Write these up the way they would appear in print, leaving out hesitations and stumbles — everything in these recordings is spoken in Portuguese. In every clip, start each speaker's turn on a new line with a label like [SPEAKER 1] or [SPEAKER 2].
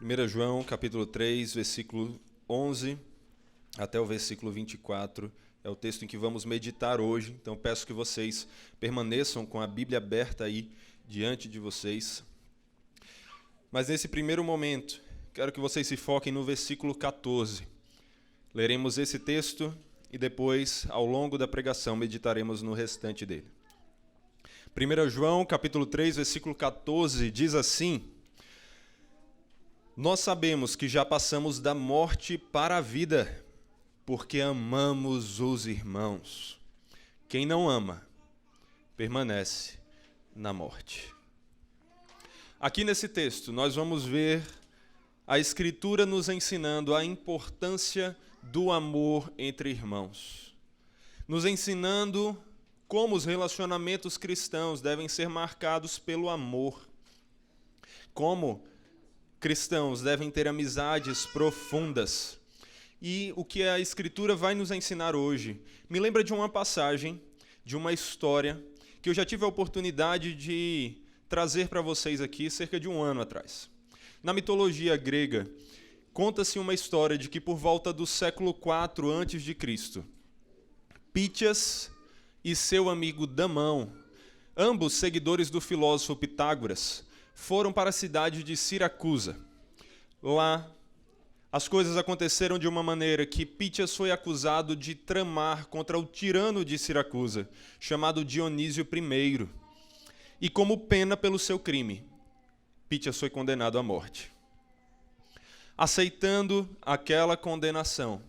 [SPEAKER 1] 1 João, capítulo 3, versículo 11 até o versículo 24, é o texto em que vamos meditar hoje. Então peço que vocês permaneçam com a Bíblia aberta aí diante de vocês. Mas nesse primeiro momento, quero que vocês se foquem no versículo 14. Leremos esse texto e depois, ao longo da pregação, meditaremos no restante dele. 1 João, capítulo 3, versículo 14, diz assim: Nós sabemos que já passamos da morte para a vida, porque amamos os irmãos. Quem não ama, permanece na morte. Aqui nesse texto, nós vamos ver a Escritura nos ensinando a importância do amor entre irmãos, nos ensinando como os relacionamentos cristãos devem ser marcados pelo amor, como cristãos devem ter amizades profundas. E o que a Escritura vai nos ensinar hoje me lembra de uma passagem, de uma história, que eu já tive a oportunidade de trazer para vocês aqui cerca de um ano atrás. Na mitologia grega, conta-se uma história de que por volta do século IV a.C., Pítias e seu amigo Damão, ambos seguidores do filósofo Pitágoras, foram para a cidade de Siracusa. Lá, as coisas aconteceram de uma maneira que Pítias foi acusado de tramar contra o tirano de Siracusa, chamado Dionísio I. E como pena pelo seu crime, Pítias foi condenado à morte. Aceitando aquela condenação,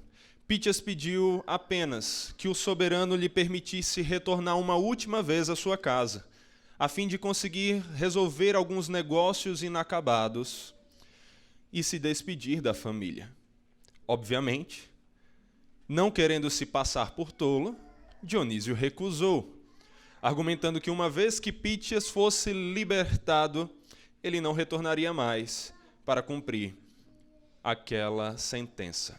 [SPEAKER 1] Pítias pediu apenas que o soberano lhe permitisse retornar uma última vez à sua casa, a fim de conseguir resolver alguns negócios inacabados e se despedir da família. Obviamente, não querendo se passar por tolo, Dionísio recusou, argumentando que uma vez que Pítias fosse libertado, ele não retornaria mais para cumprir aquela sentença.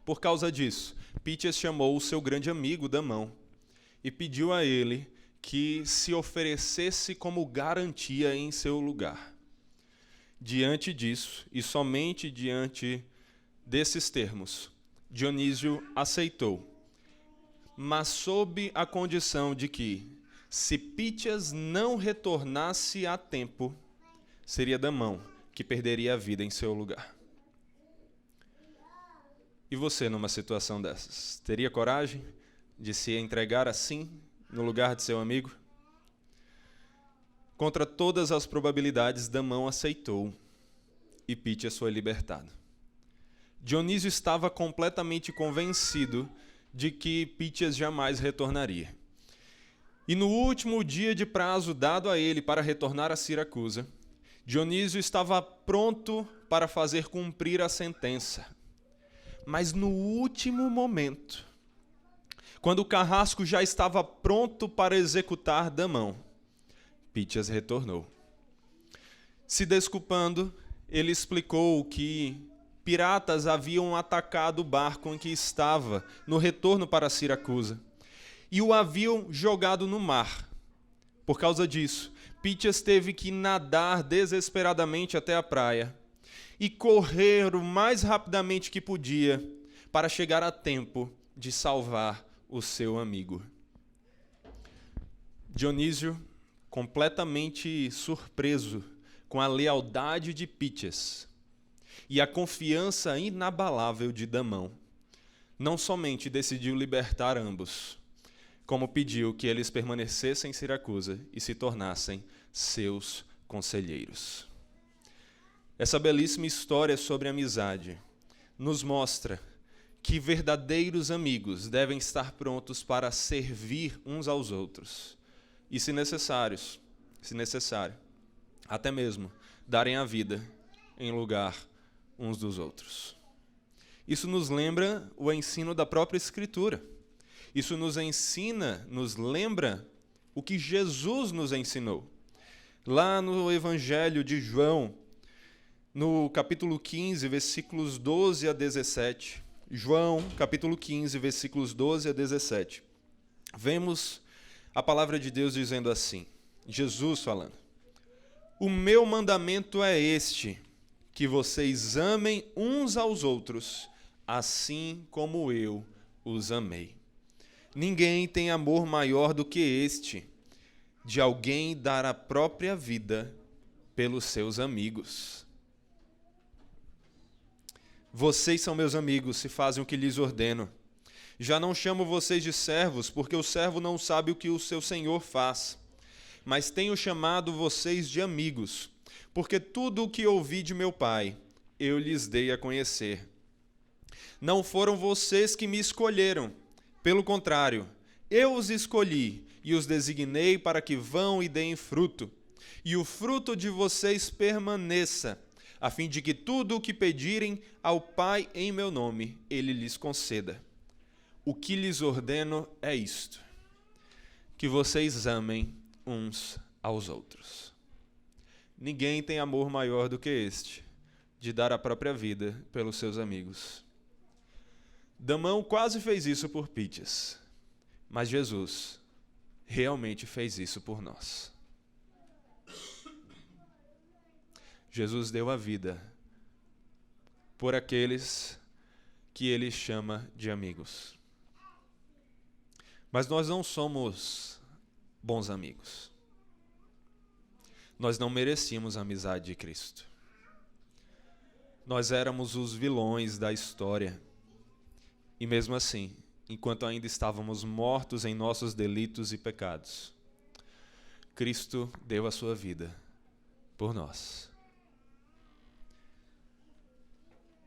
[SPEAKER 1] Por causa disso, Pítias chamou o seu grande amigo Damão e pediu a ele que se oferecesse como garantia em seu lugar. Diante disso, e somente diante desses termos, Dionísio aceitou, mas sob a condição de que, se Pítias não retornasse a tempo, seria Damão que perderia a vida em seu lugar. E você, numa situação dessas, teria coragem de se entregar assim, no lugar de seu amigo? Contra todas as probabilidades, Damão aceitou e Pítias foi libertado. Dionísio estava completamente convencido de que Pítias jamais retornaria. E no último dia de prazo dado a ele para retornar a Siracusa, Dionísio estava pronto para fazer cumprir a sentença. Mas no último momento, quando o carrasco já estava pronto para executar Damão, Pítias retornou. Se desculpando, ele explicou que piratas haviam atacado o barco em que estava no retorno para Siracusa e o haviam jogado no mar. Por causa disso, Pítias teve que nadar desesperadamente até a praia e correr o mais rapidamente que podia para chegar a tempo de salvar o seu amigo. Dionísio, completamente surpreso com a lealdade de Pítias e a confiança inabalável de Damão, não somente decidiu libertar ambos, como pediu que eles permanecessem em Siracusa e se tornassem seus conselheiros. Essa belíssima história sobre amizade nos mostra que verdadeiros amigos devem estar prontos para servir uns aos outros e, se necessário, até mesmo darem a vida em lugar uns dos outros. Isso nos lembra o ensino da própria Escritura. Isso nos lembra o que Jesus nos ensinou. Lá no Evangelho de João, no capítulo 15, versículos 12 a 17. João, capítulo 15, versículos 12 a 17. Vemos a palavra de Deus dizendo assim, Jesus falando: O meu mandamento é este, que vocês amem uns aos outros, assim como eu os amei. Ninguém tem amor maior do que este, de alguém dar a própria vida pelos seus amigos. Vocês são meus amigos se fazem o que lhes ordeno. Já não chamo vocês de servos, porque o servo não sabe o que o seu senhor faz. Mas tenho chamado vocês de amigos, porque tudo o que ouvi de meu Pai, eu lhes dei a conhecer. Não foram vocês que me escolheram, pelo contrário, eu os escolhi e os designei para que vão e deem fruto, e o fruto de vocês permaneça, a fim de que tudo o que pedirem ao Pai em meu nome, ele lhes conceda. O que lhes ordeno é isto, que vocês amem uns aos outros. Ninguém tem amor maior do que este, de dar a própria vida pelos seus amigos. Damão quase fez isso por Pítias, mas Jesus realmente fez isso por nós. Jesus deu a vida por aqueles que ele chama de amigos. Mas nós não somos bons amigos. Nós não merecíamos a amizade de Cristo. Nós éramos os vilões da história. E mesmo assim, enquanto ainda estávamos mortos em nossos delitos e pecados, Cristo deu a sua vida por nós.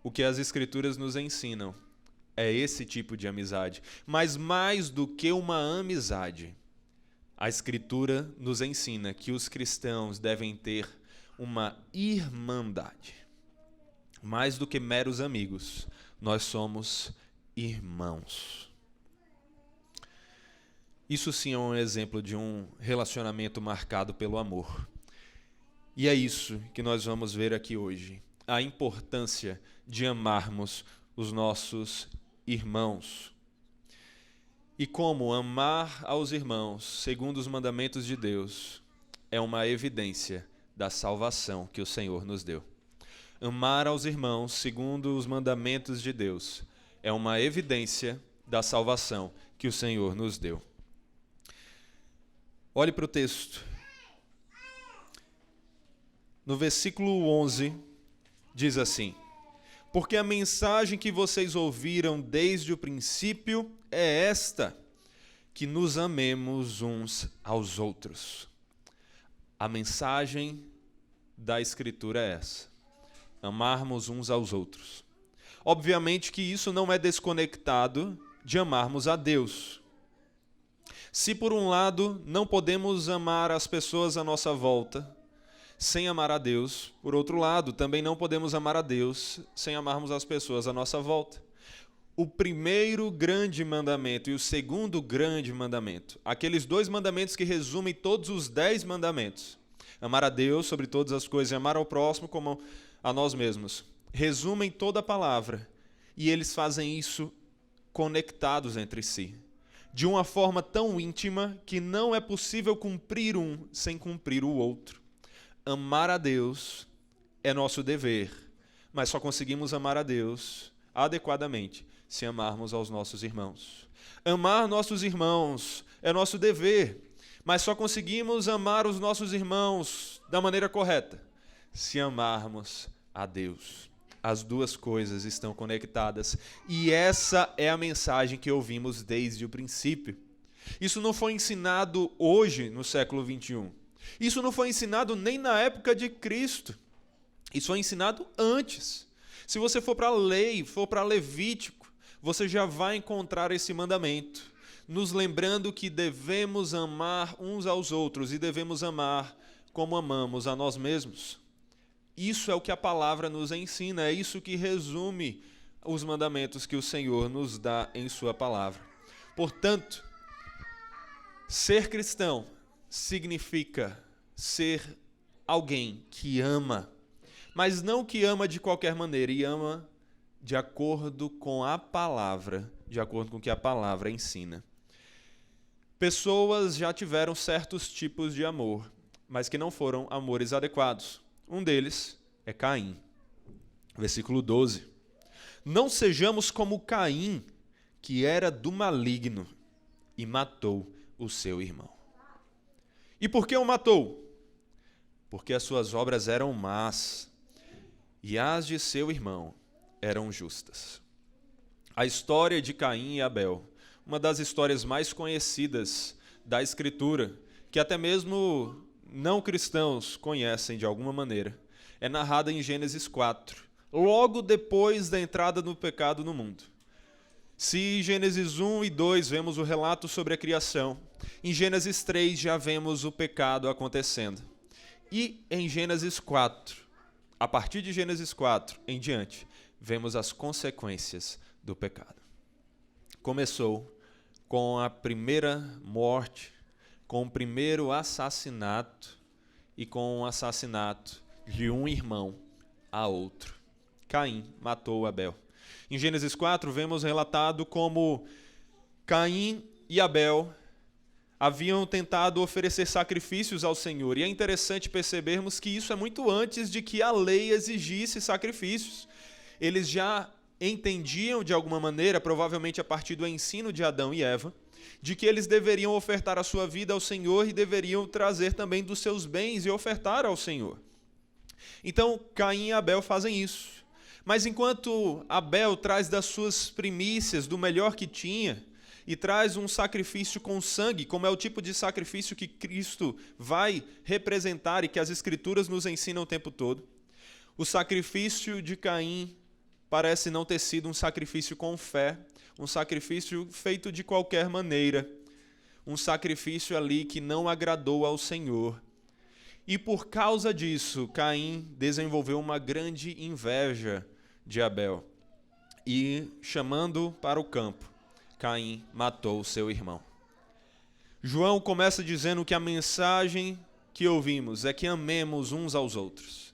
[SPEAKER 1] O que as Escrituras nos ensinam é esse tipo de amizade. Mas mais do que uma amizade, a Escritura nos ensina que os cristãos devem ter uma irmandade. Mais do que meros amigos, nós somos irmãos. Isso sim é um exemplo de um relacionamento marcado pelo amor. E é isso que nós vamos ver aqui hoje. A importância de amarmos os nossos irmãos. E como amar aos irmãos, segundo os mandamentos de Deus, é uma evidência da salvação que o Senhor nos deu. Amar aos irmãos, segundo os mandamentos de Deus, é uma evidência da salvação que o Senhor nos deu. Olhe para o texto. No versículo 11, diz assim: porque a mensagem que vocês ouviram desde o princípio é esta, que nos amemos uns aos outros. A mensagem da Escritura é essa: amarmos uns aos outros. Obviamente que isso não é desconectado de amarmos a Deus. Se por um lado não podemos amar as pessoas à nossa volta sem amar a Deus, por outro lado, também não podemos amar a Deus sem amarmos as pessoas à nossa volta. O primeiro grande mandamento e o segundo grande mandamento, aqueles dois mandamentos que resumem todos os 10 mandamentos, amar a Deus sobre todas as coisas e amar ao próximo como a nós mesmos, resumem toda a palavra, e eles fazem isso conectados entre si, de uma forma tão íntima que não é possível cumprir um sem cumprir o outro. Amar a Deus é nosso dever, mas só conseguimos amar a Deus adequadamente se amarmos aos nossos irmãos. Amar nossos irmãos é nosso dever, mas só conseguimos amar os nossos irmãos da maneira correta se amarmos a Deus. As duas coisas estão conectadas e essa é a mensagem que ouvimos desde o princípio. Isso não foi ensinado hoje no século 21. Isso não foi ensinado nem na época de Cristo. Isso foi ensinado antes. Se você for para a lei, for para Levítico, você já vai encontrar esse mandamento, nos lembrando que devemos amar uns aos outros e devemos amar como amamos a nós mesmos. Isso é o que a palavra nos ensina, é isso que resume os mandamentos que o Senhor nos dá em sua palavra. Portanto, ser cristão significa ser alguém que ama, mas não que ama de qualquer maneira, e ama de acordo com a palavra, de acordo com o que a palavra ensina. Pessoas já tiveram certos tipos de amor, mas que não foram amores adequados. Um deles é Caim. Versículo 12. Não sejamos como Caim, que era do maligno e matou o seu irmão. E por que o matou? Porque as suas obras eram más e as de seu irmão eram justas. A história de Caim e Abel, uma das histórias mais conhecidas da Escritura, que até mesmo não cristãos conhecem de alguma maneira, é narrada em Gênesis 4, logo depois da entrada do pecado no mundo. Se em Gênesis 1 e 2 vemos o relato sobre a criação, em Gênesis 3 já vemos o pecado acontecendo. E em Gênesis 4, a partir de Gênesis 4 em diante, vemos as consequências do pecado. Começou com a primeira morte, com o primeiro assassinato e com o assassinato de um irmão a outro. Caim matou Abel. Em Gênesis 4, vemos relatado como Caim e Abel haviam tentado oferecer sacrifícios ao Senhor. E é interessante percebermos que isso é muito antes de que a lei exigisse sacrifícios. Eles já entendiam de alguma maneira, provavelmente a partir do ensino de Adão e Eva, de que eles deveriam ofertar a sua vida ao Senhor e deveriam trazer também dos seus bens e ofertar ao Senhor. Então, Caim e Abel fazem isso. Mas enquanto Abel traz das suas primícias, do melhor que tinha, e traz um sacrifício com sangue, como é o tipo de sacrifício que Cristo vai representar e que as Escrituras nos ensinam o tempo todo, o sacrifício de Caim parece não ter sido um sacrifício com fé, um sacrifício feito de qualquer maneira, um sacrifício ali que não agradou ao Senhor. E por causa disso, Caim desenvolveu uma grande inveja de Abel. E, chamando para o campo, Caim matou seu irmão. João começa dizendo que a mensagem que ouvimos é que amemos uns aos outros.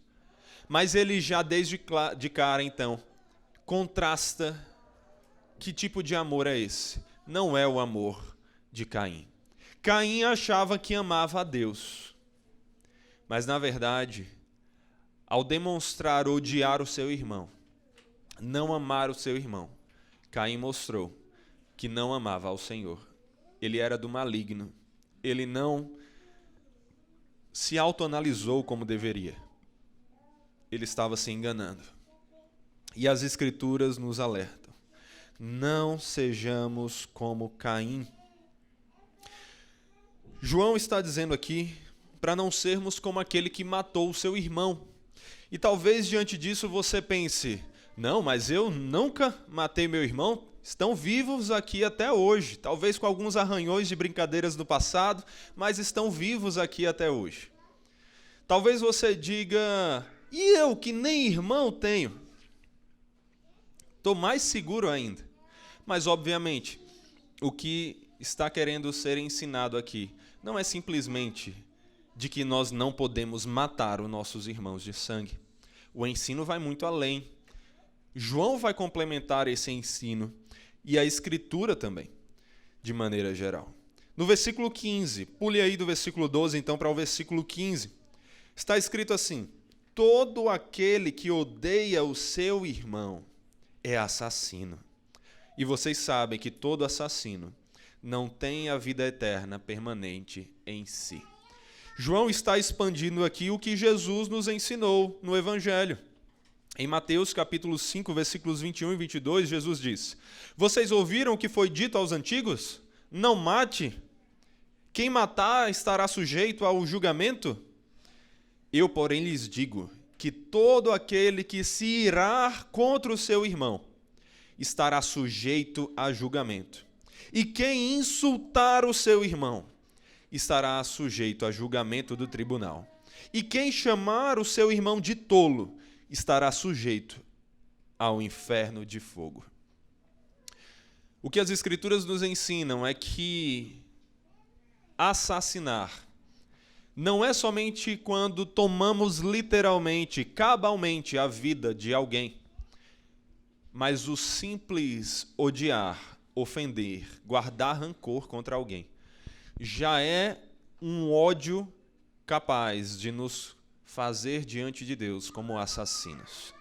[SPEAKER 1] Mas ele já desde de cara, então, contrasta que tipo de amor é esse. Não é o amor de Caim. Caim achava que amava a Deus. Mas, na verdade, ao demonstrar odiar o seu irmão, não amar o seu irmão, Caim mostrou que não amava ao Senhor. Ele era do maligno. Ele não se autoanalisou como deveria. Ele estava se enganando. E as Escrituras nos alertam. Não sejamos como Caim. João está dizendo aqui para não sermos como aquele que matou o seu irmão. E talvez diante disso você pense, não, mas eu nunca matei meu irmão, estão vivos aqui até hoje, talvez com alguns arranhões de brincadeiras do passado, mas estão vivos aqui até hoje. Talvez você diga, e eu que nem irmão tenho? Estou mais seguro ainda. Mas, obviamente, o que está querendo ser ensinado aqui não é simplesmente de que nós não podemos matar os nossos irmãos de sangue. O ensino vai muito além. João vai complementar esse ensino e a Escritura também, de maneira geral. No versículo 15, pule aí do versículo 12 então para o versículo 15, está escrito assim: todo aquele que odeia o seu irmão é assassino. E vocês sabem que todo assassino não tem a vida eterna permanente em si. João está expandindo aqui o que Jesus nos ensinou no Evangelho. Em Mateus capítulo 5, versículos 21 e 22, Jesus diz: vocês ouviram o que foi dito aos antigos? Não mate. Quem matar estará sujeito ao julgamento? Eu, porém, lhes digo que todo aquele que se irar contra o seu irmão estará sujeito a julgamento. E quem insultar o seu irmão estará sujeito a julgamento do tribunal. E quem chamar o seu irmão de tolo estará sujeito ao inferno de fogo. O que as Escrituras nos ensinam é que assassinar não é somente quando tomamos literalmente, cabalmente a vida de alguém, mas o simples odiar, ofender, guardar rancor contra alguém, já é um ódio capaz de nos fazer diante de Deus como assassinos.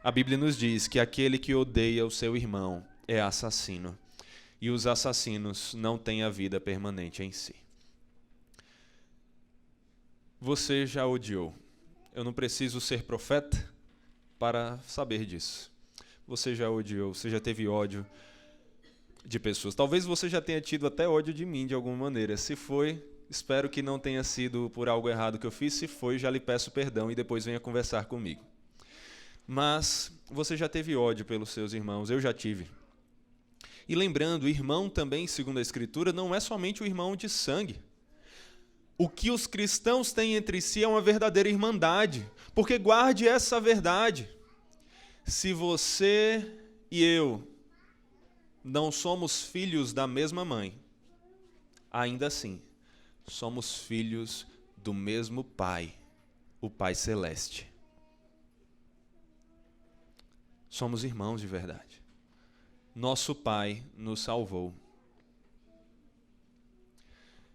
[SPEAKER 1] A Bíblia nos diz que aquele que odeia o seu irmão é assassino, e os assassinos não têm a vida permanente em si. Você já odiou. Eu não preciso ser profeta para saber disso. Você já odiou, você já teve ódio de pessoas. Talvez você já tenha tido até ódio de mim de alguma maneira. Se foi, espero que não tenha sido por algo errado que eu fiz. Se foi, já lhe peço perdão e depois venha conversar comigo. Mas você já teve ódio pelos seus irmãos, eu já tive. E lembrando, irmão também, segundo a Escritura, não é somente o irmão de sangue. O que os cristãos têm entre si é uma verdadeira irmandade, porque guarde essa verdade. Se você e eu não somos filhos da mesma mãe, ainda assim, somos filhos do mesmo Pai, o Pai Celeste. Somos irmãos de verdade. Nosso Pai nos salvou.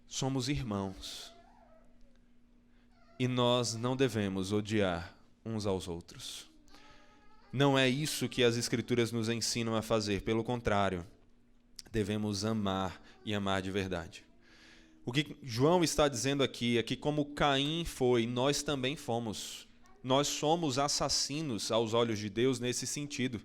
[SPEAKER 1] Somos irmãos. E nós não devemos odiar uns aos outros. Não é isso que as Escrituras nos ensinam a fazer. Pelo contrário, devemos amar e amar de verdade. O que João está dizendo aqui é que como Caim foi, nós também fomos. Nós somos assassinos aos olhos de Deus nesse sentido.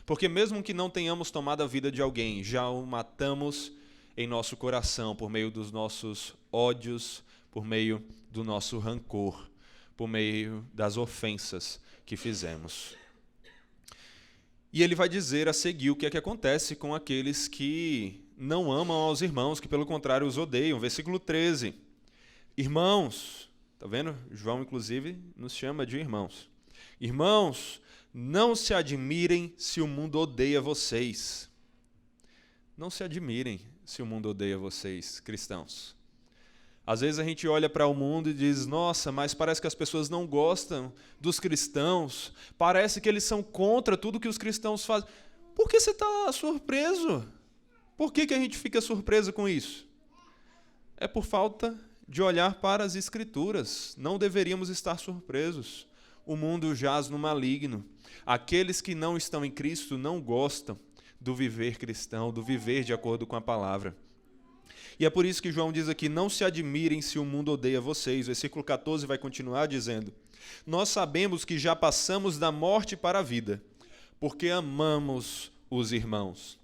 [SPEAKER 1] Porque mesmo que não tenhamos tomado a vida de alguém, já o matamos em nosso coração por meio dos nossos ódios, por meio do nosso rancor, por meio das ofensas que fizemos. E ele vai dizer a seguir o que é que acontece com aqueles que não amam aos irmãos, que pelo contrário os odeiam. Versículo 13. Irmãos... Está vendo? João, inclusive, nos chama de irmãos. Irmãos, não se admirem se o mundo odeia vocês. Não se admirem se o mundo odeia vocês, cristãos. Às vezes a gente olha para o mundo e diz, nossa, mas parece que as pessoas não gostam dos cristãos. Parece que eles são contra tudo que os cristãos fazem. Por que você está surpreso? Por que a gente fica surpreso com isso? É por falta de olhar para as Escrituras. Não deveríamos estar surpresos. O mundo jaz no maligno. Aqueles que não estão em Cristo não gostam do viver cristão, do viver de acordo com a palavra. E é por isso que João diz aqui, não se admirem se o mundo odeia vocês. O versículo 14 vai continuar dizendo, nós sabemos que já passamos da morte para a vida, porque amamos os irmãos.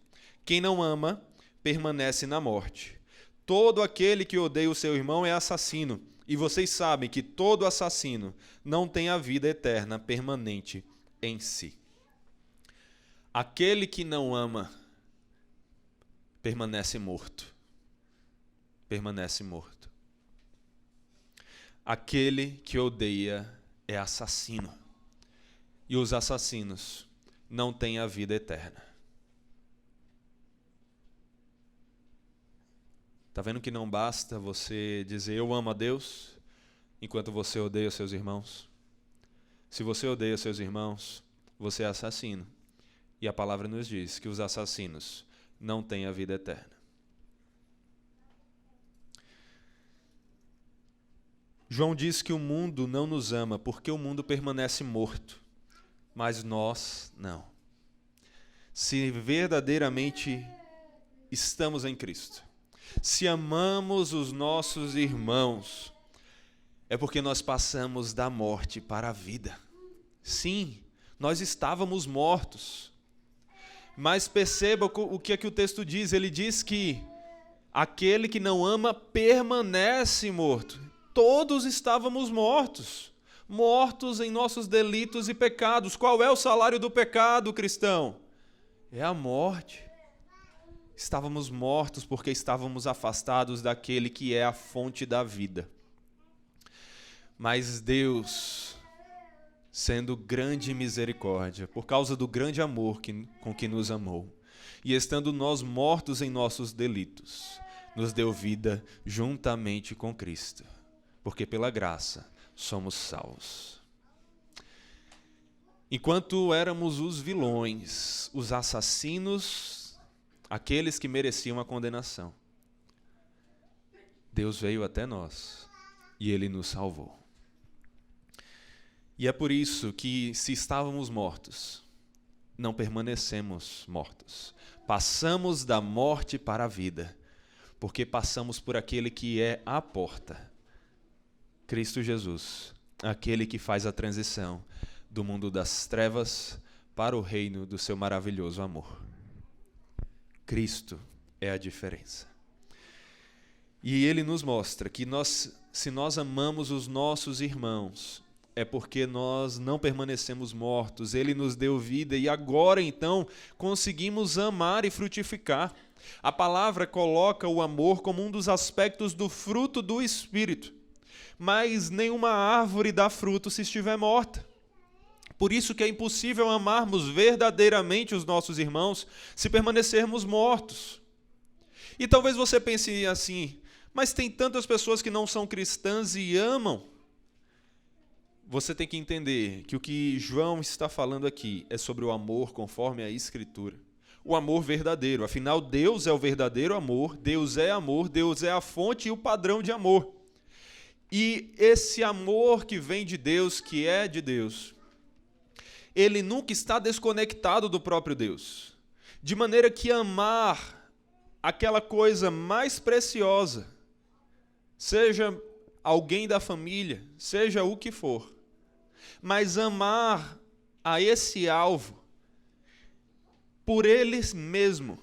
[SPEAKER 1] Quem não ama, permanece na morte. Todo aquele que odeia o seu irmão é assassino, e vocês sabem que todo assassino não tem a vida eterna permanente em si. Aquele que não ama permanece morto. Permanece morto. Aquele que odeia é assassino, e os assassinos não têm a vida eterna. Está vendo que não basta você dizer eu amo a Deus, enquanto você odeia seus irmãos? Se você odeia seus irmãos, você é assassino. E a palavra nos diz que os assassinos não têm a vida eterna. João diz que o mundo não nos ama porque o mundo permanece morto, mas nós não. Se verdadeiramente estamos em Cristo, se amamos os nossos irmãos, é porque nós passamos da morte para a vida. Sim, nós estávamos mortos. Mas perceba o que é que o texto diz. Ele diz que aquele que não ama permanece morto. Todos estávamos mortos. Mortos em nossos delitos e pecados. Qual é o salário do pecado, cristão? É a morte. Estávamos mortos porque estávamos afastados daquele que é a fonte da vida. Mas Deus, sendo grande em misericórdia, por causa do grande amor com que nos amou, e estando nós mortos em nossos delitos, nos deu vida juntamente com Cristo, porque pela graça somos salvos. Enquanto éramos os vilões, os assassinos, aqueles que mereciam a condenação, Deus veio até nós e Ele nos salvou. E é por isso que, se estávamos mortos, não permanecemos mortos. Passamos da morte para a vida, porque passamos por aquele que é a porta, Cristo Jesus, aquele que faz a transição do mundo das trevas para o reino do seu maravilhoso amor. Cristo é a diferença. E ele nos mostra que se nós amamos os nossos irmãos, é porque nós não permanecemos mortos. Ele nos deu vida e agora, então, conseguimos amar e frutificar. A palavra coloca o amor como um dos aspectos do fruto do Espírito. Mas nenhuma árvore dá fruto se estiver morta. Por isso que é impossível amarmos verdadeiramente os nossos irmãos se permanecermos mortos. E talvez você pense assim, mas tem tantas pessoas que não são cristãs e amam. Você tem que entender que o que João está falando aqui é sobre o amor conforme a Escritura. O amor verdadeiro. Afinal, Deus é o verdadeiro amor, Deus é a fonte e o padrão de amor. E esse amor que vem de Deus, que é de Deus, ele nunca está desconectado do próprio Deus. De maneira que amar aquela coisa mais preciosa, seja alguém da família, seja o que for, mas amar a esse alvo por ele mesmo,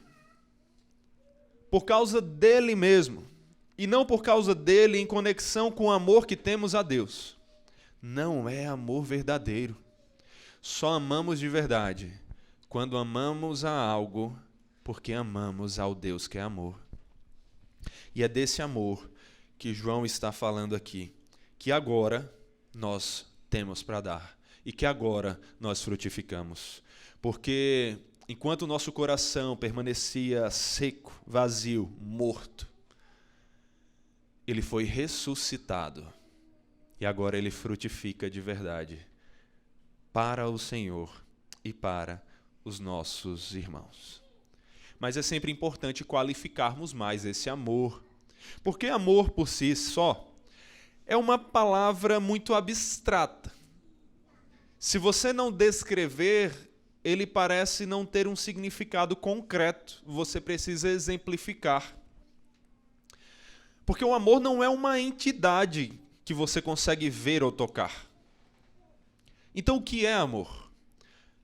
[SPEAKER 1] por causa dele mesmo, e não por causa dele em conexão com o amor que temos a Deus, não é amor verdadeiro. Só amamos de verdade quando amamos a algo porque amamos ao Deus que é amor. E é desse amor que João está falando aqui, que agora nós temos para dar e que agora nós frutificamos. Porque enquanto o nosso coração permanecia seco, vazio, morto, ele foi ressuscitado e agora ele frutifica de verdade para o Senhor e para os nossos irmãos. Mas é sempre importante qualificarmos mais esse amor, porque amor por si só é uma palavra muito abstrata. Se você não descrever, ele parece não ter um significado concreto. Você precisa exemplificar. Porque o amor não é uma entidade que você consegue ver ou tocar. Então, o que é amor?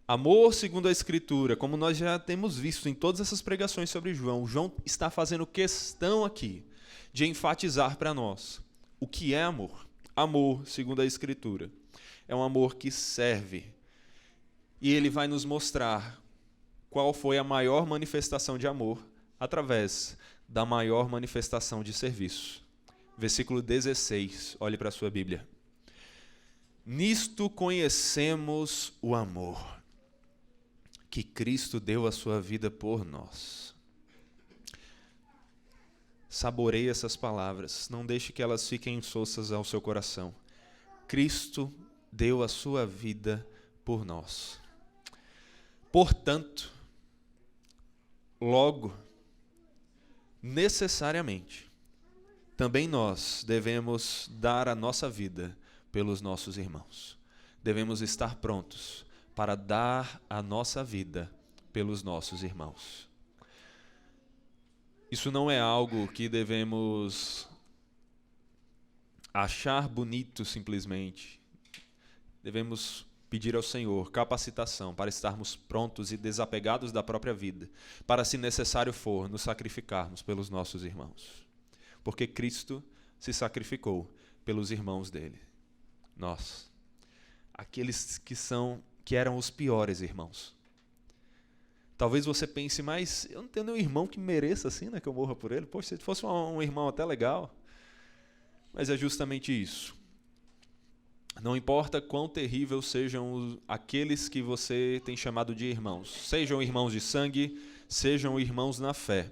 [SPEAKER 1] Amor, segundo a Escritura, como nós já temos visto em todas essas pregações sobre João, João está fazendo questão aqui de enfatizar para nós o que é amor. Amor, segundo a Escritura, é um amor que serve. E ele vai nos mostrar qual foi a maior manifestação de amor através da maior manifestação de serviço. Versículo 16, olhe para a sua Bíblia. Nisto conhecemos o amor, que Cristo deu a sua vida por nós. Saboreie essas palavras, não deixe que elas fiquem insossas ao seu coração. Cristo deu a sua vida por nós. Portanto, logo, necessariamente, também nós devemos dar a nossa vida pelos nossos irmãos. Devemos estar prontos para dar a nossa vida pelos nossos irmãos. Isso não é algo que devemos achar bonito simplesmente. Devemos pedir ao Senhor capacitação para estarmos prontos e desapegados da própria vida, para, se necessário for, nos sacrificarmos pelos nossos irmãos. Porque Cristo se sacrificou pelos irmãos dele. Nós, aqueles que eram os piores irmãos. Talvez você pense, mas eu não tenho nenhum irmão que mereça assim, né, que eu morra por ele. Poxa, se fosse um irmão até legal. Mas é justamente isso. Não importa quão terríveis sejam aqueles que você tem chamado de irmãos, sejam irmãos de sangue, sejam irmãos na fé,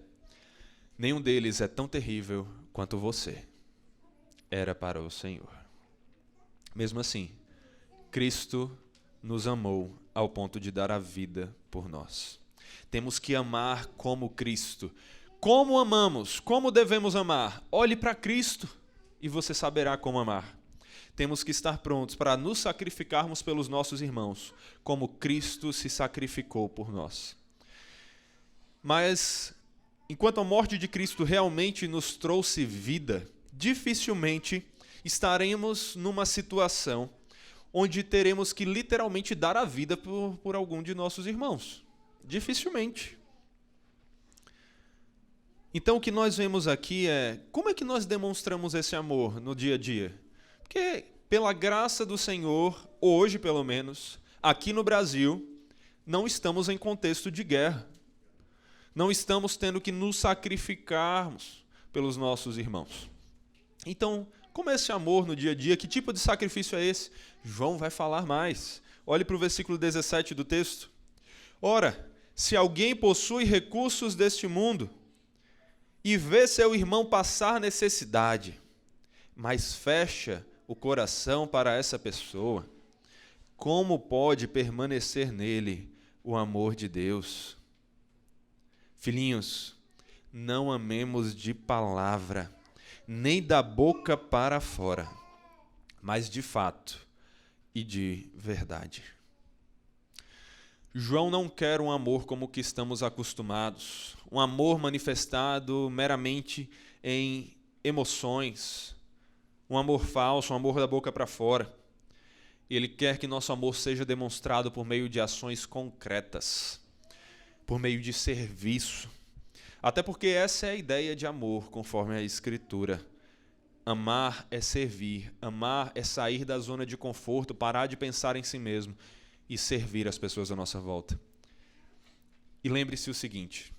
[SPEAKER 1] nenhum deles é tão terrível quanto você era para o Senhor. Mesmo assim, Cristo nos amou ao ponto de dar a vida por nós. Temos que amar como Cristo. Como amamos? Como devemos amar? Olhe para Cristo e você saberá como amar. temos que estar prontos para nos sacrificarmos pelos nossos irmãos, como Cristo se sacrificou por nós. Mas, enquanto a morte de Cristo realmente nos trouxe vida, dificilmente estaremos numa situação onde teremos que literalmente dar a vida por algum de nossos irmãos. Dificilmente. Então, o que nós vemos aqui é como é que nós demonstramos esse amor no dia a dia? Porque, pela graça do Senhor, hoje pelo menos, aqui no Brasil, não estamos em contexto de guerra. Não estamos tendo que nos sacrificarmos pelos nossos irmãos. Então, como é esse amor no dia a dia? Que tipo de sacrifício é esse? João vai falar mais. Olhe para o versículo 17 do texto. Ora, se alguém possui recursos deste mundo e vê seu irmão passar necessidade, mas fecha o coração para essa pessoa, como pode permanecer nele o amor de Deus? Filhinhos, não amemos de palavra, nem da boca para fora, mas de fato e de verdade. João não quer um amor como o que estamos acostumados, um amor manifestado meramente em emoções, um amor falso, um amor da boca para fora. Ele quer que nosso amor seja demonstrado por meio de ações concretas, por meio de serviço. Até porque essa é a ideia de amor, conforme a Escritura. Amar é servir, amar é sair da zona de conforto, parar de pensar em si mesmo e servir as pessoas à nossa volta. E lembre-se o seguinte,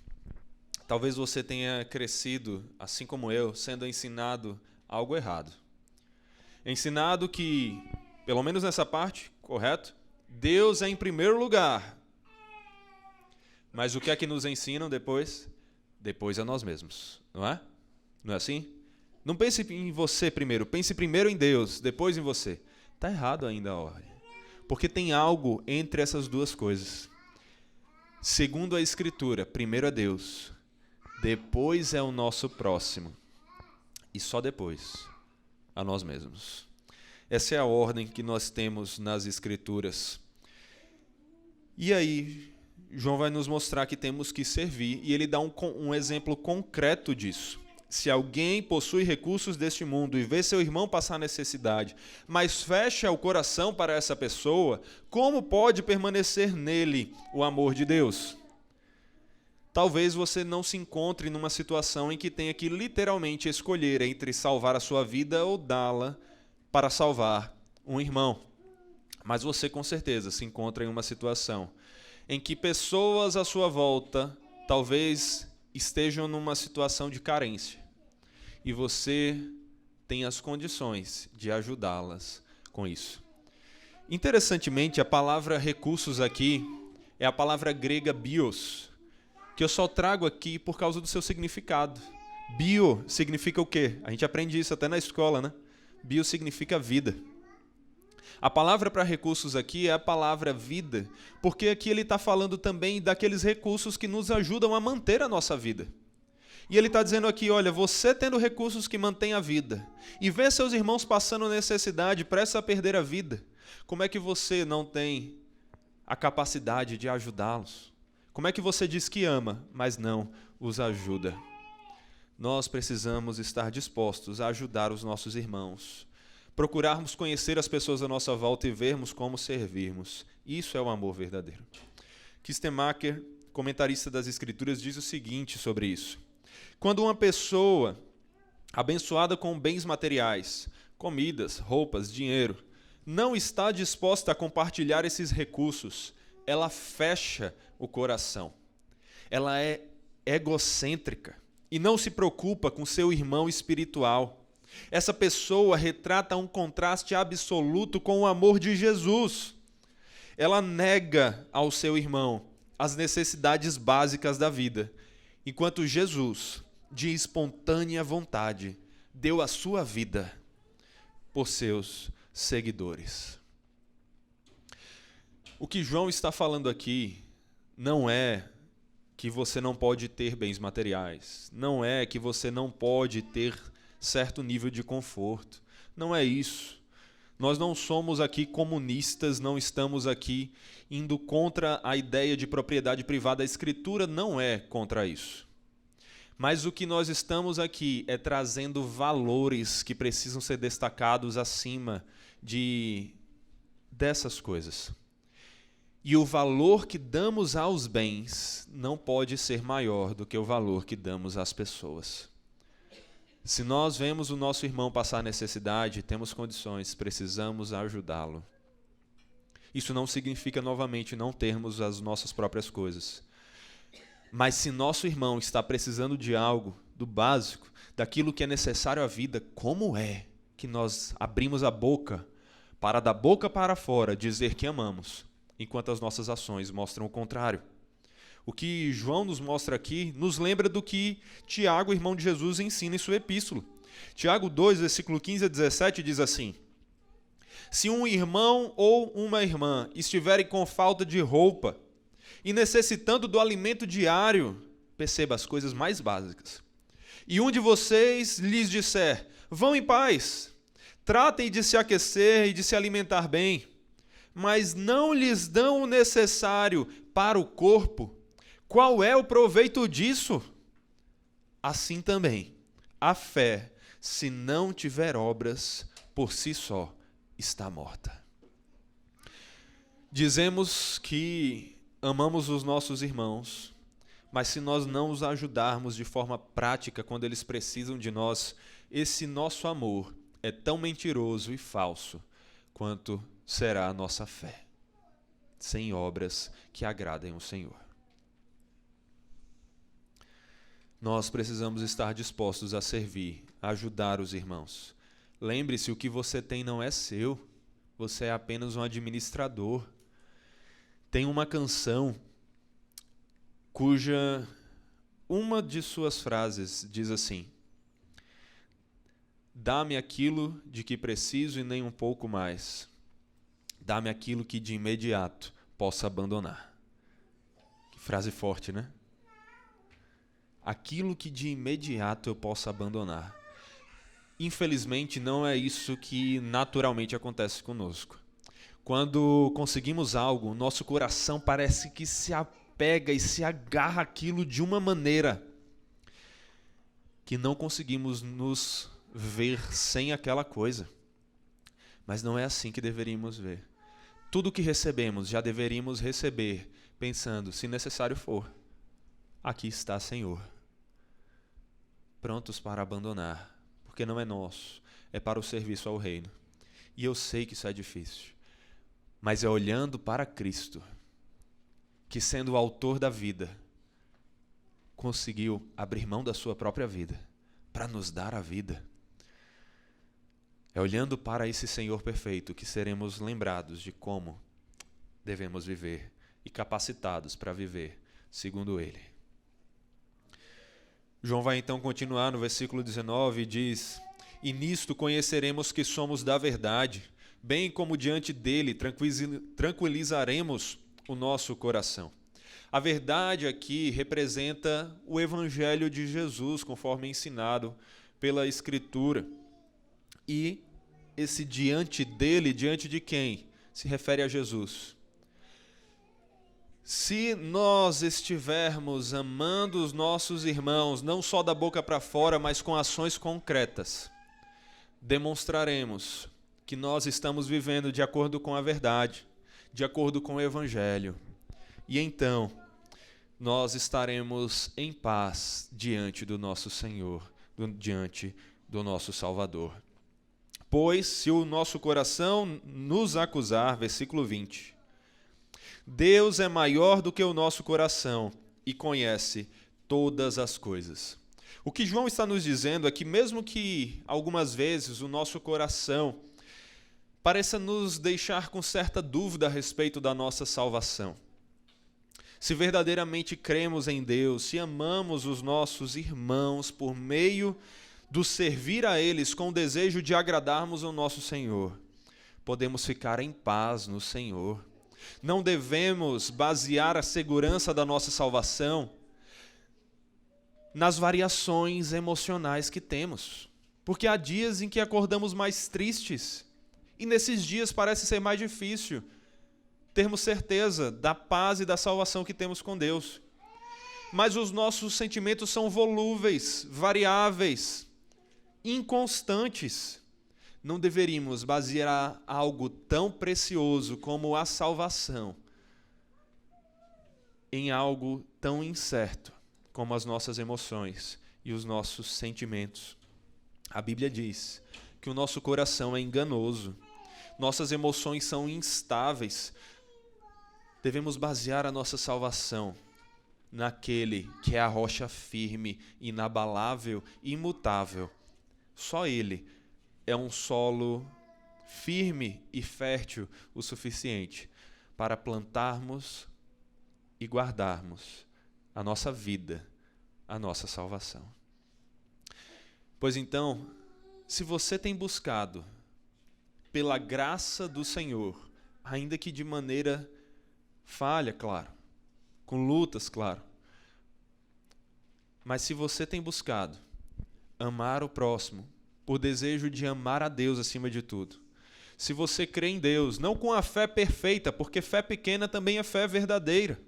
[SPEAKER 1] talvez você tenha crescido, assim como eu, sendo ensinado algo errado. Ensinado que, pelo menos nessa parte, correto? Deus é em primeiro lugar. Mas o que é que nos ensinam depois? Depois a nós mesmos, não é? Não é assim? Não pense em você primeiro, pense primeiro em Deus, depois em você. Está errado ainda a ordem. Porque tem algo entre essas duas coisas. Segundo a Escritura, primeiro é Deus, depois é o nosso próximo, e só depois a nós mesmos. Essa é a ordem que nós temos nas Escrituras. E aí, João vai nos mostrar que temos que servir, e ele dá um exemplo concreto disso. Se alguém possui recursos deste mundo e vê seu irmão passar necessidade, mas fecha o coração para essa pessoa, como pode permanecer nele o amor de Deus? Talvez você não se encontre numa situação em que tenha que literalmente escolher entre salvar a sua vida ou dá-la para salvar um irmão. Mas você com certeza se encontra em uma situação em que pessoas à sua volta talvez estejam numa situação de carência e você tem as condições de ajudá-las com isso. Interessantemente, a palavra recursos aqui é a palavra grega bios, que eu só trago aqui por causa do seu significado. Bio significa o quê? A gente aprende isso até na escola, né? Bio significa vida. A palavra para recursos aqui é a palavra vida, porque aqui ele está falando também daqueles recursos que nos ajudam a manter a nossa vida. E ele está dizendo aqui, olha, você tendo recursos que mantêm a vida, e vê seus irmãos passando necessidade, prestes a perder a vida, como é que você não tem a capacidade de ajudá-los? Como é que você diz que ama, mas não os ajuda? Nós precisamos estar dispostos a ajudar os nossos irmãos, procurarmos conhecer as pessoas à nossa volta e vermos como servirmos. Isso é o amor verdadeiro. Kistemaker, comentarista das Escrituras, diz o seguinte sobre isso. Quando uma pessoa abençoada com bens materiais, comidas, roupas, dinheiro, não está disposta a compartilhar esses recursos, ela fecha o coração. Ela é egocêntrica e não se preocupa com seu irmão espiritual. Essa pessoa retrata um contraste absoluto com o amor de Jesus. Ela nega ao seu irmão as necessidades básicas da vida, enquanto Jesus, de espontânea vontade, deu a sua vida por seus seguidores. O que João está falando aqui não é que você não pode ter bens materiais, não é que você não pode ter certo nível de conforto, não é isso. Nós não somos aqui comunistas, não estamos aqui indo contra a ideia de propriedade privada. A Escritura não é contra isso. Mas o que nós estamos aqui é trazendo valores que precisam ser destacados acima dessas coisas. E o valor que damos aos bens não pode ser maior do que o valor que damos às pessoas. Se nós vemos o nosso irmão passar necessidade, temos condições, precisamos ajudá-lo. Isso não significa, novamente, não termos as nossas próprias coisas. Mas se nosso irmão está precisando de algo, do básico, daquilo que é necessário à vida, como é que nós abrimos a boca para, da boca para fora, dizer que amamos, enquanto as nossas ações mostram o contrário? O que João nos mostra aqui nos lembra do que Tiago, irmão de Jesus, ensina em sua epístola. Tiago 2, versículo 15 a 17 diz assim: se um irmão ou uma irmã estiverem com falta de roupa e necessitando do alimento diário, perceba as coisas mais básicas, e um de vocês lhes disser, vão em paz, tratem de se aquecer e de se alimentar bem, mas não lhes dão o necessário para o corpo, qual é o proveito disso? Assim também, a fé, se não tiver obras, por si só está morta. Dizemos que amamos os nossos irmãos, mas se nós não os ajudarmos de forma prática quando eles precisam de nós, esse nosso amor é tão mentiroso e falso quanto será a nossa fé, sem obras que agradem o Senhor. Nós precisamos estar dispostos a servir, a ajudar os irmãos. Lembre-se, o que você tem não é seu, você é apenas um administrador. Tem uma canção cuja uma de suas frases diz assim: dá-me aquilo de que preciso e nem um pouco mais. Dá-me aquilo que de imediato possa abandonar. Que frase forte, né? Aquilo que de imediato eu possa abandonar. Infelizmente, não é isso que naturalmente acontece conosco. Quando conseguimos algo, nosso coração parece que se apega e se agarra àquilo de uma maneira que não conseguimos nos ver sem aquela coisa. Mas não é assim que deveríamos ver. Tudo que recebemos, já deveríamos receber, pensando, se necessário for, aqui está, Senhor. Prontos para abandonar, porque não é nosso, é para o serviço ao reino. E eu sei que isso é difícil, mas é olhando para Cristo, que sendo o autor da vida, conseguiu abrir mão da sua própria vida, para nos dar a vida. É olhando para esse Senhor perfeito que seremos lembrados de como devemos viver e capacitados para viver segundo Ele. João vai então continuar no versículo 19 e diz: e nisto conheceremos que somos da verdade, bem como diante dele tranquilizaremos o nosso coração. A verdade aqui representa o Evangelho de Jesus, conforme ensinado pela Escritura. E esse diante dele, diante de quem? Se refere a Jesus. Se nós estivermos amando os nossos irmãos, não só da boca para fora, mas com ações concretas, demonstraremos que nós estamos vivendo de acordo com a verdade, de acordo com o Evangelho. E então, nós estaremos em paz diante do nosso Senhor, diante do nosso Salvador. Pois, se o nosso coração nos acusar, versículo 20, Deus é maior do que o nosso coração e conhece todas as coisas. O que João está nos dizendo é que mesmo que algumas vezes o nosso coração pareça nos deixar com certa dúvida a respeito da nossa salvação, se verdadeiramente cremos em Deus, se amamos os nossos irmãos por meio do servir a eles com o desejo de agradarmos ao nosso Senhor, podemos ficar em paz no Senhor. Não devemos basear a segurança da nossa salvação nas variações emocionais que temos, porque há dias em que acordamos mais tristes E nesses dias parece ser mais difícil termos certeza da paz e da salvação que temos com Deus. Mas os nossos sentimentos são volúveis, variáveis, inconstantes. Não deveríamos basear algo tão precioso como a salvação em algo tão incerto como as nossas emoções e os nossos sentimentos. A Bíblia diz que o nosso coração é enganoso, nossas emoções são instáveis. Devemos basear a nossa salvação naquele que é a rocha firme, inabalável e imutável. Só Ele é um solo firme e fértil o suficiente para plantarmos e guardarmos a nossa vida, a nossa salvação. Pois então, se você tem buscado pela graça do Senhor, ainda que de maneira falha, claro, com lutas, claro, mas se você tem buscado amar o próximo por desejo de amar a Deus acima de tudo, se você crê em Deus, não com a fé perfeita, porque fé pequena também é fé verdadeira,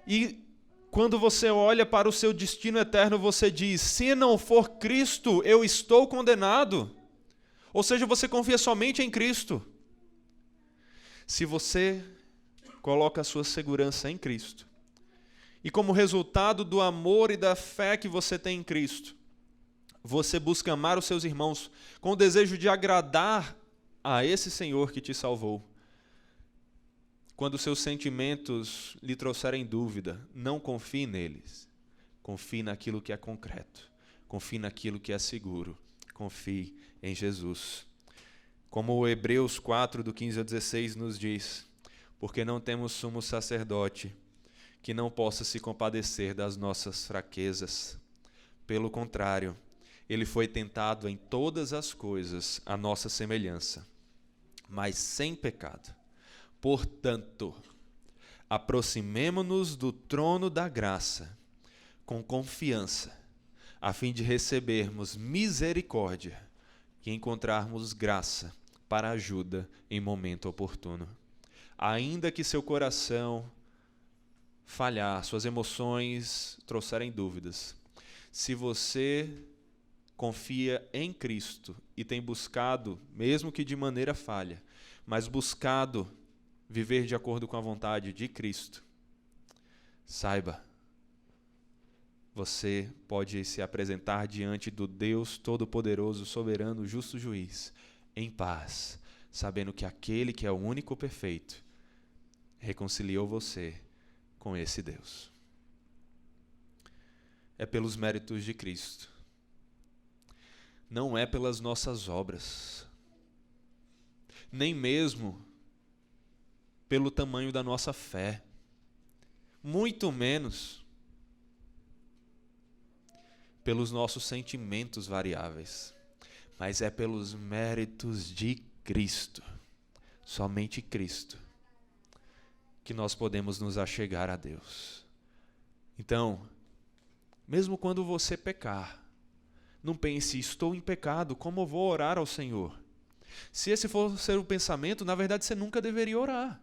[SPEAKER 1] e quando você olha para o seu destino eterno, você diz: se não for Cristo, eu estou condenado. Ou seja, você confia somente em Cristo. Se você coloca a sua segurança em Cristo, e como resultado do amor e da fé que você tem em Cristo, você busca amar os seus irmãos com o desejo de agradar a esse Senhor que te salvou. Quando seus sentimentos lhe trouxerem dúvida, não confie neles. Confie naquilo que é concreto. Confie naquilo que é seguro. Confie em Jesus. Como o Hebreus 4, do 15 ao 16 nos diz: porque não temos sumo sacerdote que não possa se compadecer das nossas fraquezas. Pelo contrário, ele foi tentado em todas as coisas à nossa semelhança, mas sem pecado. Portanto, aproximemo-nos do trono da graça com confiança, a fim de recebermos misericórdia e encontrarmos graça para ajuda em momento oportuno. Ainda que seu coração falhar, suas emoções trouxerem dúvidas, se você confia em Cristo e tem buscado, mesmo que de maneira falha, mas buscado viver de acordo com a vontade de Cristo, saiba, você pode se apresentar diante do Deus Todo-Poderoso, Soberano, Justo Juiz, em paz, sabendo que aquele que é o único perfeito reconciliou você com esse Deus. É pelos méritos de Cristo, não é pelas nossas obras, nem mesmo pelo tamanho da nossa fé, muito menos pelos nossos sentimentos variáveis, mas é pelos méritos de Cristo, somente Cristo, que nós podemos nos achegar a Deus. Então, mesmo quando você pecar, não pense: estou em pecado, como eu vou orar ao Senhor? Se esse for ser o pensamento, na verdade você nunca deveria orar.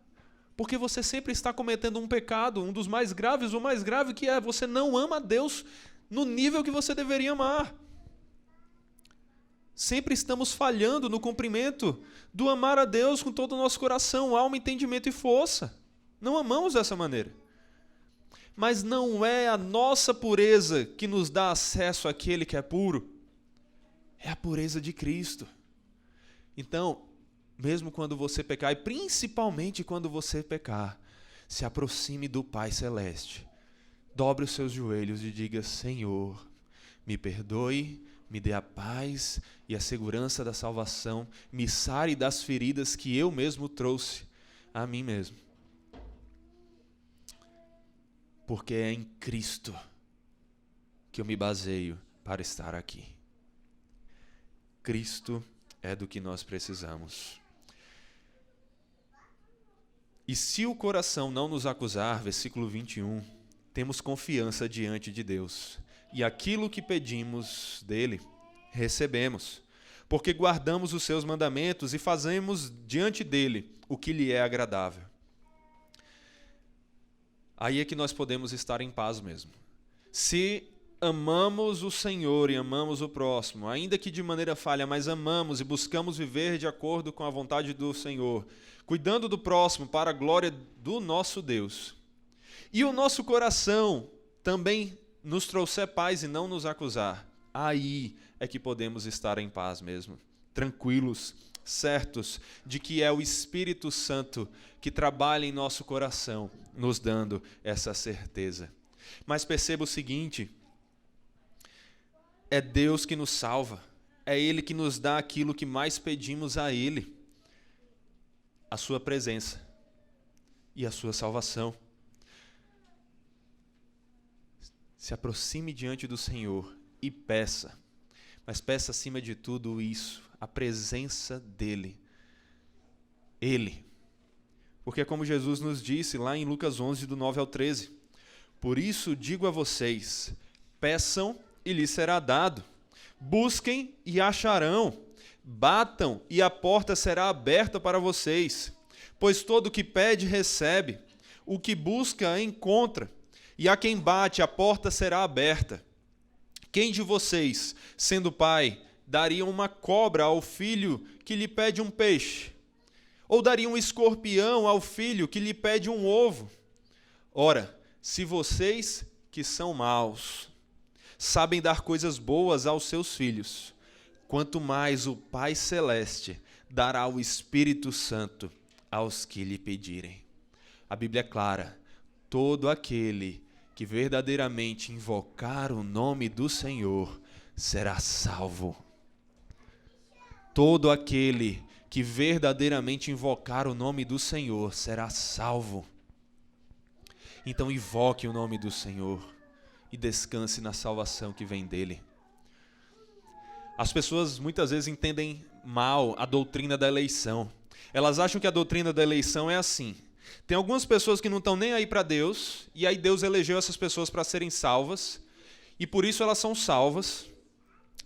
[SPEAKER 1] Porque você sempre está cometendo um pecado, um dos mais graves, o mais grave, que é você não ama a Deus no nível que você deveria amar. Sempre estamos falhando no cumprimento do amar a Deus com todo o nosso coração, alma, entendimento e força. Não amamos dessa maneira. Mas não é a nossa pureza que nos dá acesso àquele que é puro. É a pureza de Cristo. Então, mesmo quando você pecar, e principalmente quando você pecar, se aproxime do Pai Celeste. Dobre os seus joelhos e diga: Senhor, me perdoe, me dê a paz e a segurança da salvação, me sare das feridas que eu mesmo trouxe a mim mesmo. Porque é em Cristo que eu me baseio para estar aqui. Cristo é do que nós precisamos. E se o coração não nos acusar, versículo 21, temos confiança diante de Deus. E aquilo que pedimos dele, recebemos. porque guardamos os seus mandamentos e fazemos diante dele o que lhe é agradável. Aí é que nós podemos estar em paz mesmo. Se amamos o Senhor e amamos o próximo, ainda que de maneira falha, mas amamos e buscamos viver de acordo com a vontade do Senhor, cuidando do próximo para a glória do nosso Deus, e o nosso coração também nos trouxer paz e não nos acusar, aí é que podemos estar em paz mesmo, tranquilos, certos de que é o Espírito Santo que trabalha em nosso coração, nos dando essa certeza. Mas perceba o seguinte, é Deus que nos salva, é Ele que nos dá aquilo que mais pedimos a Ele, a sua presença e a sua salvação. Se aproxime diante do Senhor e peça, mas peça acima de tudo isso, a presença dEle. Ele. Porque é como Jesus nos disse lá em Lucas 11, do 9 ao 13. Por isso digo a vocês, peçam e lhes será dado. Busquem e acharão. Batam e a porta será aberta para vocês. Pois todo o que pede recebe, o que busca encontra, e a quem bate a porta será aberta. Quem de vocês, sendo pai, daria uma cobra ao filho que lhe pede um peixe? Ou daria um escorpião ao filho que lhe pede um ovo? Ora, se vocês, que são maus, sabem dar coisas boas aos seus filhos, quanto mais o Pai Celeste dará o Espírito Santo aos que lhe pedirem. A Bíblia é clara, todo aquele que verdadeiramente invocar o nome do Senhor será salvo. Todo aquele que verdadeiramente invocar o nome do Senhor será salvo. Então invoque o nome do Senhor e descanse na salvação que vem dele. As pessoas muitas vezes entendem mal a doutrina da eleição. Elas acham que a doutrina da eleição é assim. Tem algumas pessoas que não estão nem aí para Deus, e aí Deus elegeu essas pessoas para serem salvas, e por isso elas são salvas.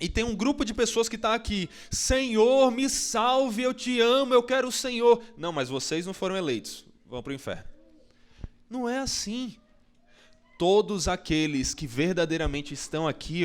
[SPEAKER 1] E tem um grupo de pessoas que está aqui, Senhor, me salve, eu te amo, eu quero o Senhor. Não, mas vocês não foram eleitos, vão para o inferno. Não é assim. Todos aqueles que verdadeiramente estão aqui,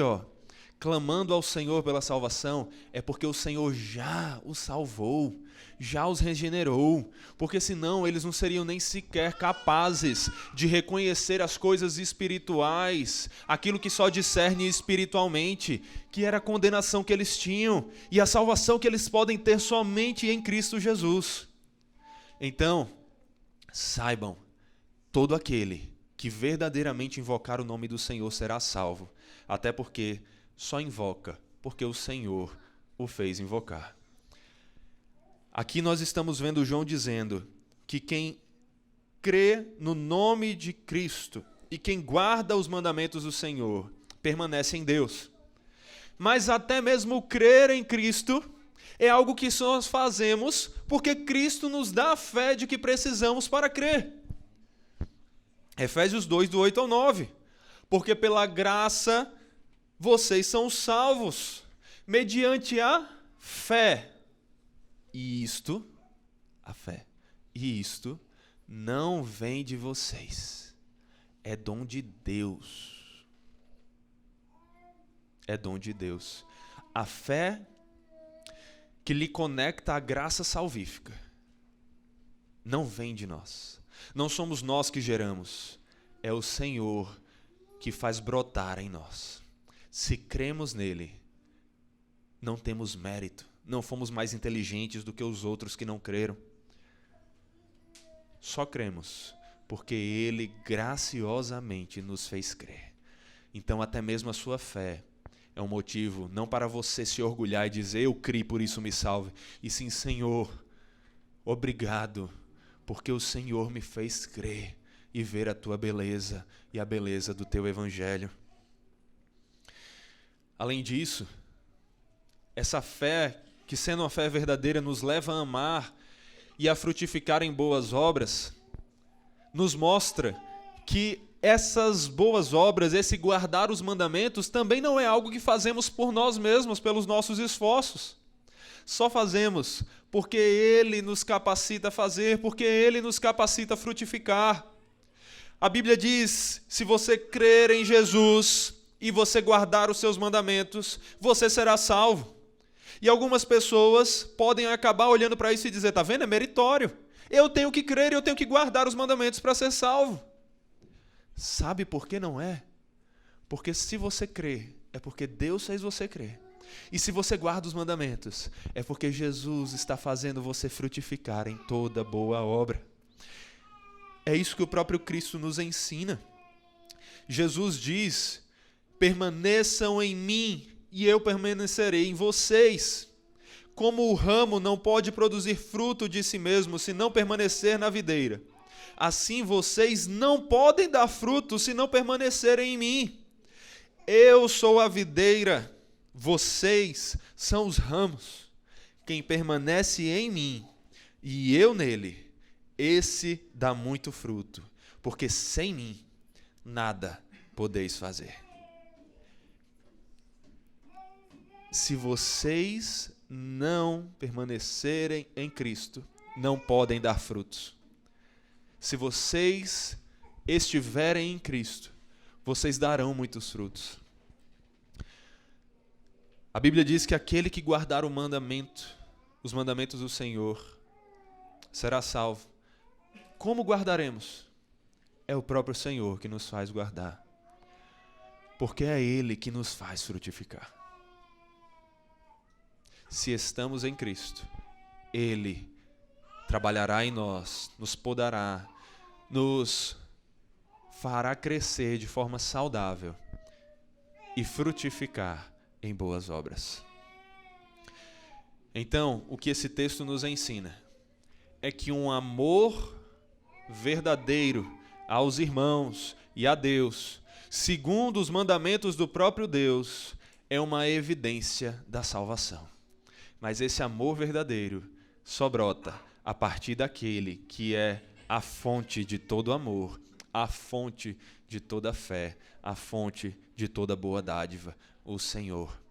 [SPEAKER 1] clamando ao Senhor pela salvação, é porque o Senhor já os salvou, já os regenerou, porque senão eles não seriam nem sequer capazes de reconhecer as coisas espirituais, aquilo que só discerne espiritualmente, que era a condenação que eles tinham e a salvação que eles podem ter somente em Cristo Jesus. Então, saibam, todo aquele que verdadeiramente invocar o nome do Senhor será salvo, até porque só invoca porque o Senhor o fez invocar. Aqui nós estamos vendo João dizendo que quem crê no nome de Cristo e quem guarda os mandamentos do Senhor permanece em Deus. Mas até mesmo crer em Cristo é algo que nós fazemos porque Cristo nos dá a fé de que precisamos para crer. Efésios 2, do 8 ao 9. Porque pela graça vocês são salvos, mediante a fé. E isto, a fé, e isto não vem de vocês, é dom de Deus. É dom de Deus. A fé que lhe conecta à graça salvífica não vem de nós. Não somos nós que geramos, é o Senhor que faz brotar em nós. Se cremos nele, não temos mérito, não fomos mais inteligentes do que os outros que não creram. Só cremos porque ele graciosamente nos fez crer. Então até mesmo a sua fé é um motivo não para você se orgulhar e dizer eu criei, por isso me salve, e sim, Senhor, obrigado, porque o Senhor me fez crer e ver a tua beleza e a beleza do teu evangelho. Além disso, essa fé, que sendo uma fé verdadeira, nos leva a amar e a frutificar em boas obras, nos mostra que essas boas obras, esse guardar os mandamentos, também não é algo que fazemos por nós mesmos, pelos nossos esforços. Só fazemos porque Ele nos capacita a fazer, porque Ele nos capacita a frutificar. A Bíblia diz, se você crer em Jesus e você guardar os seus mandamentos, você será salvo. E algumas pessoas podem acabar olhando para isso e dizer, tá vendo? É meritório. Eu tenho que crer, eu tenho que guardar os mandamentos para ser salvo. Sabe por que não é? Porque se você crê, é porque Deus fez você crer. E se você guarda os mandamentos, é porque Jesus está fazendo você frutificar em toda boa obra. É isso que o próprio Cristo nos ensina. Jesus diz, permaneçam em mim e eu permanecerei em vocês. Como o ramo não pode produzir fruto de si mesmo se não permanecer na videira, assim vocês não podem dar fruto se não permanecerem em mim. Eu sou a videira, vocês são os ramos. Quem permanece em mim e eu nele, esse dá muito fruto, porque sem mim nada podeis fazer. Se vocês não permanecerem em Cristo, não podem dar frutos. Se vocês estiverem em Cristo, vocês darão muitos frutos. A Bíblia diz que aquele que guardar o mandamento, os mandamentos do Senhor, será salvo. Como guardaremos? É o próprio Senhor que nos faz guardar. Porque é Ele que nos faz frutificar. Se estamos em Cristo, Ele trabalhará em nós, nos podará, nos fará crescer de forma saudável e frutificar em boas obras. Então, o que esse texto nos ensina é que um amor verdadeiro aos irmãos e a Deus, segundo os mandamentos do próprio Deus, é uma evidência da salvação. Mas esse amor verdadeiro só brota a partir daquele que é a fonte de todo amor, a fonte de toda fé, a fonte de toda boa dádiva, o Senhor.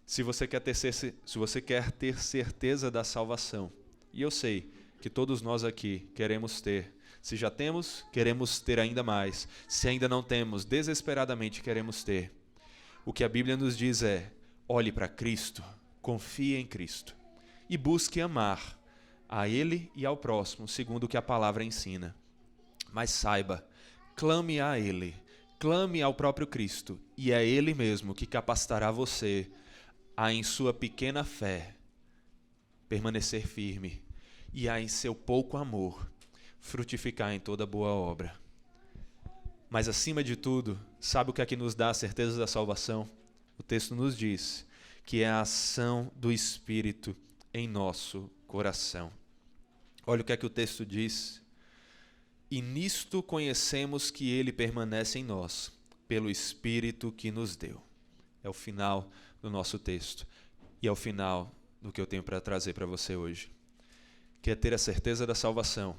[SPEAKER 1] Se você quer ter certeza da salvação, e eu sei que todos nós aqui queremos ter, se já temos, queremos ter ainda mais, se ainda não temos, desesperadamente queremos ter. O que a Bíblia nos diz é, olhe para Cristo, confie em Cristo e busque amar a Ele e ao próximo, segundo o que a palavra ensina. Mas saiba, clame a Ele, clame ao próprio Cristo, e é Ele mesmo que capacitará você a, em sua pequena fé, permanecer firme e a, em seu pouco amor, frutificar em toda boa obra. Mas acima de tudo, sabe o que é que nos dá a certeza da salvação? O texto nos diz que é a ação do Espírito em nosso coração. Olha o que é que o texto diz. E nisto conhecemos que Ele permanece em nós, pelo Espírito que nos deu. É o final do nosso texto. E é o final do que eu tenho para trazer para você hoje. Quer ter a certeza da salvação?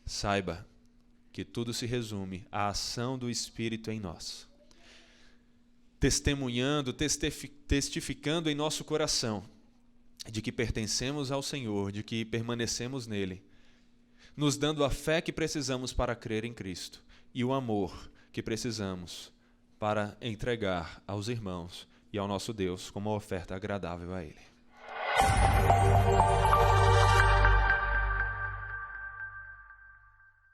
[SPEAKER 1] Saiba que tudo se resume à ação do Espírito em nós. Testemunhando, testificando em nosso coração de que pertencemos ao Senhor, de que permanecemos nele, nos dando a fé que precisamos para crer em Cristo e o amor que precisamos para entregar aos irmãos e ao nosso Deus como uma oferta agradável a Ele.